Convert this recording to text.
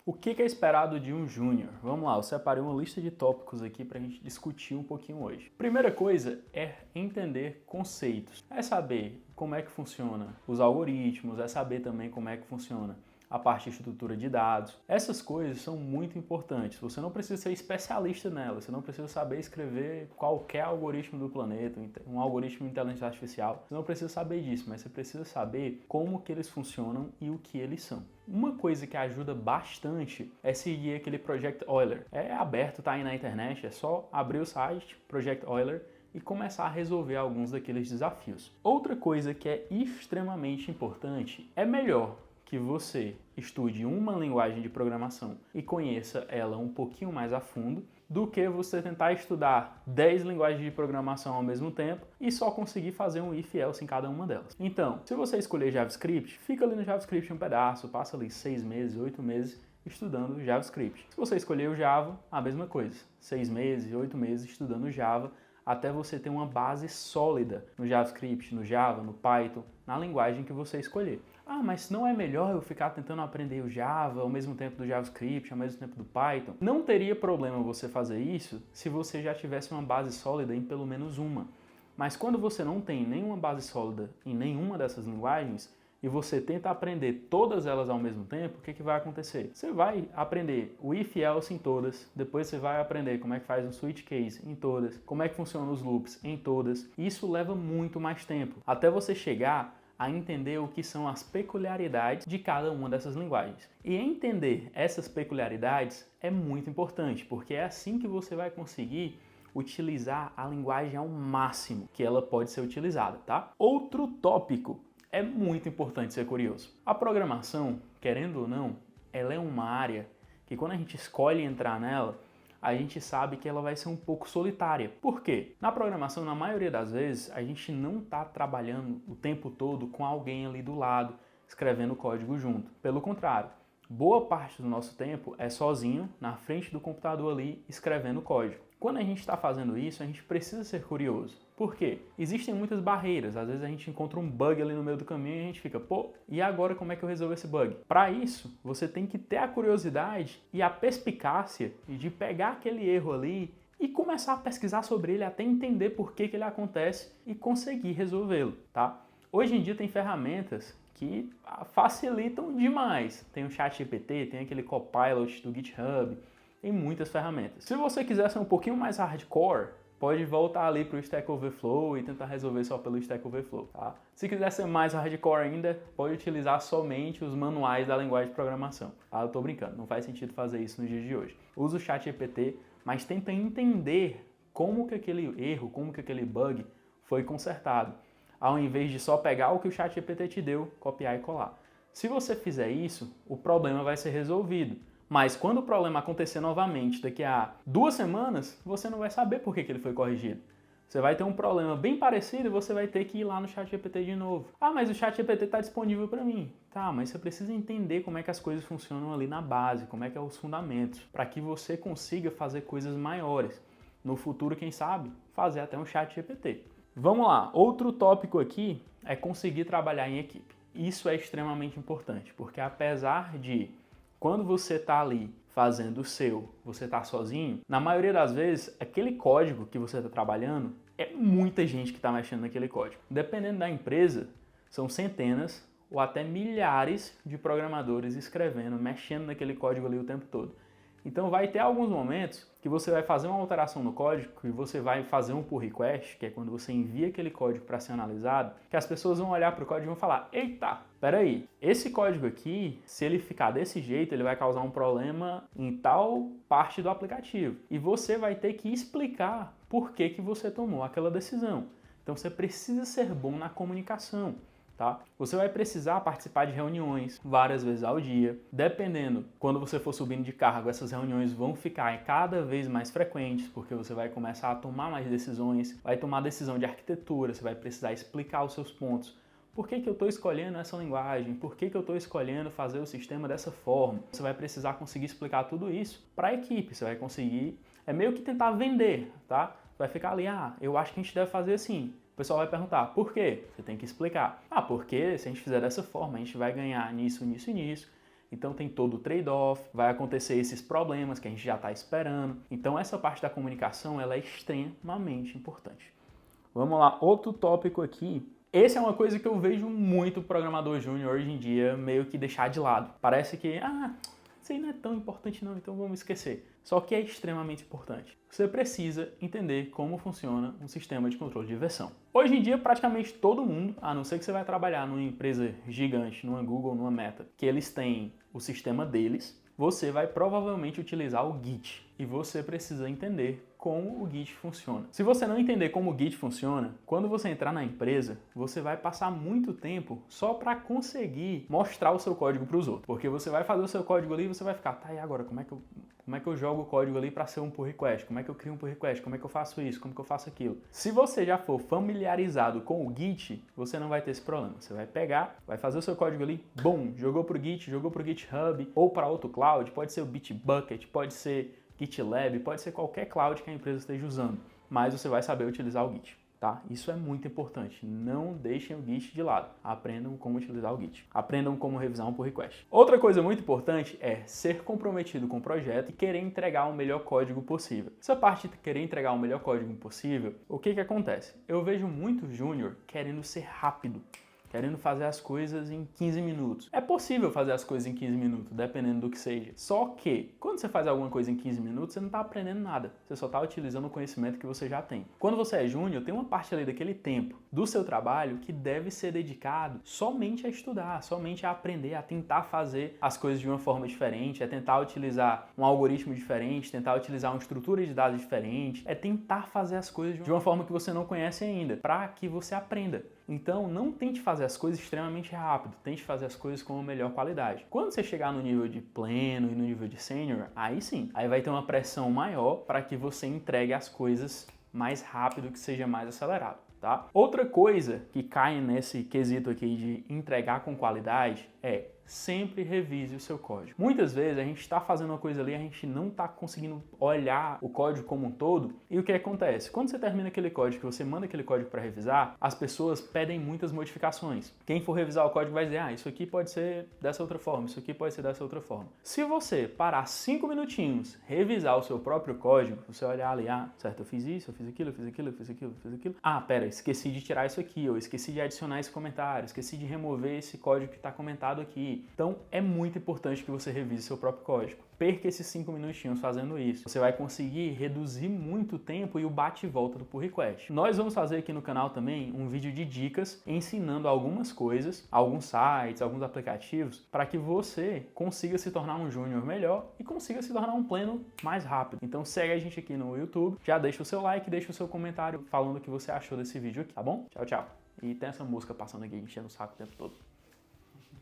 O que é esperado de um júnior? Vamos lá, eu separei uma lista de tópicos aqui para a gente discutir um pouquinho hoje. Primeira coisa é entender conceitos. É saber como é que funciona os algoritmos, é saber também como é que funciona a parte de estrutura de dados. Essas coisas são muito importantes. Você não precisa ser especialista nelas, você não precisa saber escrever qualquer algoritmo do planeta, um algoritmo de inteligência artificial. Você não precisa saber disso, mas você precisa saber como que eles funcionam e o que eles são. Uma coisa que ajuda bastante é seguir aquele Project Euler. É aberto, tá aí na internet, é só abrir o site Project Euler e começar a resolver alguns daqueles desafios. Outra coisa que é extremamente importante é melhor que você estude uma linguagem de programação e conheça ela um pouquinho mais a fundo do que você tentar estudar 10 linguagens de programação ao mesmo tempo e só conseguir fazer um if else em cada uma delas. Então, se você escolher JavaScript, fica ali no JavaScript um pedaço, passa ali 6 meses, 8 meses estudando JavaScript. Se você escolher o Java, a mesma coisa, 6 meses, 8 meses estudando Java, até você ter uma base sólida no JavaScript, no Java, no Python, na linguagem que você escolher. Ah, mas não é melhor eu ficar tentando aprender o Java ao mesmo tempo do JavaScript, ao mesmo tempo do Python? Não teria problema você fazer isso se você já tivesse uma base sólida em pelo menos uma. Mas quando você não tem nenhuma base sólida em nenhuma dessas linguagens, e você tenta aprender todas elas ao mesmo tempo, o que vai acontecer? Você vai aprender o if else em todas, depois você vai aprender como é que faz um switch case em todas, como é que funcionam os loops em todas. Isso leva muito mais tempo, até você chegar a entender o que são as peculiaridades de cada uma dessas linguagens. E entender essas peculiaridades é muito importante, porque é assim que você vai conseguir utilizar a linguagem ao máximo que ela pode ser utilizada, tá? Outro tópico. É muito importante ser curioso. A programação, querendo ou não, ela é uma área que quando a gente escolhe entrar nela, a gente sabe que ela vai ser um pouco solitária. Por quê? Na programação, na maioria das vezes, a gente não está trabalhando o tempo todo com alguém ali do lado, escrevendo código junto. Pelo contrário, boa parte do nosso tempo é sozinho, na frente do computador ali, escrevendo código. Quando a gente está fazendo isso, a gente precisa ser curioso. Por quê? Existem muitas barreiras. Às vezes a gente encontra um bug ali no meio do caminho e a gente fica, pô, e agora como é que eu resolvo esse bug? Para isso, você tem que ter a curiosidade e a perspicácia de pegar aquele erro ali e começar a pesquisar sobre ele até entender por que ele acontece e conseguir resolvê-lo, tá? Hoje em dia tem ferramentas que facilitam demais. Tem o ChatGPT, tem aquele Copilot do GitHub, tem muitas ferramentas. Se você quiser ser um pouquinho mais hardcore, pode voltar ali para o Stack Overflow e tentar resolver só pelo Stack Overflow, tá? Se quiser ser mais hardcore ainda, pode utilizar somente os manuais da linguagem de programação. Eu tô brincando, não faz sentido fazer isso nos dias de hoje. Usa o ChatGPT, mas tenta entender como que aquele erro, como que aquele bug foi consertado, ao invés de só pegar o que o ChatGPT te deu, copiar e colar. Se você fizer isso, o problema vai ser resolvido. Mas quando o problema acontecer novamente daqui a 2 semanas, você não vai saber por que ele foi corrigido. Você vai ter um problema bem parecido e você vai ter que ir lá no ChatGPT de novo. Ah, mas o ChatGPT está disponível para mim. Tá, mas você precisa entender como é que as coisas funcionam ali na base, como é que é os fundamentos, para que você consiga fazer coisas maiores. No futuro, quem sabe, fazer até um ChatGPT. Vamos lá, outro tópico aqui é conseguir trabalhar em equipe. Isso é extremamente importante, porque apesar de quando você está ali fazendo o seu, você está sozinho, na maioria das vezes, aquele código que você está trabalhando é muita gente que está mexendo naquele código. Dependendo da empresa, são centenas ou até milhares de programadores escrevendo, mexendo naquele código ali o tempo todo. Então vai ter alguns momentos que você vai fazer uma alteração no código e você vai fazer um pull request, que é quando você envia aquele código para ser analisado, que as pessoas vão olhar para o código e vão falar, eita, peraí, esse código aqui, se ele ficar desse jeito, ele vai causar um problema em tal parte do aplicativo. E você vai ter que explicar por que você tomou aquela decisão. Então você precisa ser bom na comunicação. Tá? Você vai precisar participar de reuniões várias vezes ao dia. Dependendo, quando você for subindo de cargo, essas reuniões vão ficar cada vez mais frequentes, porque você vai começar a tomar mais decisões, vai tomar decisão de arquitetura, você vai precisar explicar os seus pontos. Por que eu estou escolhendo essa linguagem? Por que eu estou escolhendo fazer o sistema dessa forma? Você vai precisar conseguir explicar tudo isso para a equipe. Você vai conseguir, é meio que tentar vender, tá? Vai ficar ali, eu acho que a gente deve fazer assim. O pessoal vai perguntar, por quê? Você tem que explicar. Porque se a gente fizer dessa forma, a gente vai ganhar nisso, nisso e nisso. Então tem todo o trade-off, vai acontecer esses problemas que a gente já está esperando. Então essa parte da comunicação ela é extremamente importante. Vamos lá, outro tópico aqui. Esse é uma coisa que eu vejo muito programador júnior hoje em dia meio que deixar de lado. Parece que, isso aí não é tão importante não, então vamos esquecer. Só que é extremamente importante. Você precisa entender como funciona um sistema de controle de versão. Hoje em dia, praticamente todo mundo, a não ser que você vai trabalhar numa empresa gigante, numa Google, numa Meta, que eles têm o sistema deles, você vai provavelmente utilizar o Git. E você precisa entender como o Git funciona. Se você não entender como o Git funciona, quando você entrar na empresa, você vai passar muito tempo só para conseguir mostrar o seu código para os outros. Porque você vai fazer o seu código ali e você vai ficar, tá, e agora como é que eu jogo o código ali para ser um pull request? Como é que eu crio um pull request? Como é que eu faço isso? Como que eu faço aquilo? Se você já for familiarizado com o Git, você não vai ter esse problema. Você vai pegar, vai fazer o seu código ali, bum, jogou pro Git, jogou pro GitHub ou para outro cloud, pode ser o Bitbucket, pode ser GitLab, pode ser qualquer cloud que a empresa esteja usando, mas você vai saber utilizar o Git, tá? Isso é muito importante. Não deixem o Git de lado. Aprendam como utilizar o Git. Aprendam como revisar um pull request. Outra coisa muito importante é ser comprometido com o projeto e querer entregar o melhor código possível. Essa parte de querer entregar o melhor código possível, o que acontece? Eu vejo muito júnior querendo ser rápido, querendo fazer as coisas em 15 minutos. É possível fazer as coisas em 15 minutos, dependendo do que seja. Só que, quando você faz alguma coisa em 15 minutos, você não está aprendendo nada. Você só está utilizando o conhecimento que você já tem. Quando você é júnior, tem uma parte ali daquele tempo do seu trabalho que deve ser dedicado somente a estudar, somente a aprender, a tentar fazer as coisas de uma forma diferente, é tentar utilizar um algoritmo diferente, tentar utilizar uma estrutura de dados diferente, é tentar fazer as coisas de uma forma que você não conhece ainda, para que você aprenda. Então, não tente fazer as coisas extremamente rápido, tente fazer as coisas com a melhor qualidade. Quando você chegar no nível de pleno e no nível de sênior, aí sim, aí vai ter uma pressão maior para que você entregue as coisas mais rápido, que seja mais acelerado, tá? Outra coisa que cai nesse quesito aqui de entregar com qualidade é sempre revise o seu código. Muitas vezes a gente está fazendo uma coisa ali, a gente não está conseguindo olhar o código como um todo, e o que acontece? Quando você termina aquele código, que você manda aquele código para revisar, as pessoas pedem muitas modificações. Quem for revisar o código vai dizer, isso aqui pode ser dessa outra forma, isso aqui pode ser dessa outra forma. Se você parar 5 minutinhos, revisar o seu próprio código, você olhar ali, certo, eu fiz isso, eu fiz aquilo, eu fiz aquilo, eu fiz aquilo, eu fiz aquilo. Pera, esqueci de tirar isso aqui, eu esqueci de adicionar esse comentário, esqueci de remover esse código que está comentado aqui. Então, é muito importante que você revise seu próprio código. Perca esses 5 minutinhos fazendo isso. Você vai conseguir reduzir muito o tempo e o bate e volta do pull request. Nós vamos fazer aqui no canal também um vídeo de dicas ensinando algumas coisas, alguns sites, alguns aplicativos, para que você consiga se tornar um júnior melhor e consiga se tornar um pleno mais rápido. Então segue a gente aqui no YouTube, já deixa o seu like, deixa o seu comentário falando o que você achou desse vídeo aqui, tá bom? Tchau, tchau. E tem essa música passando aqui enchendo o saco o tempo todo.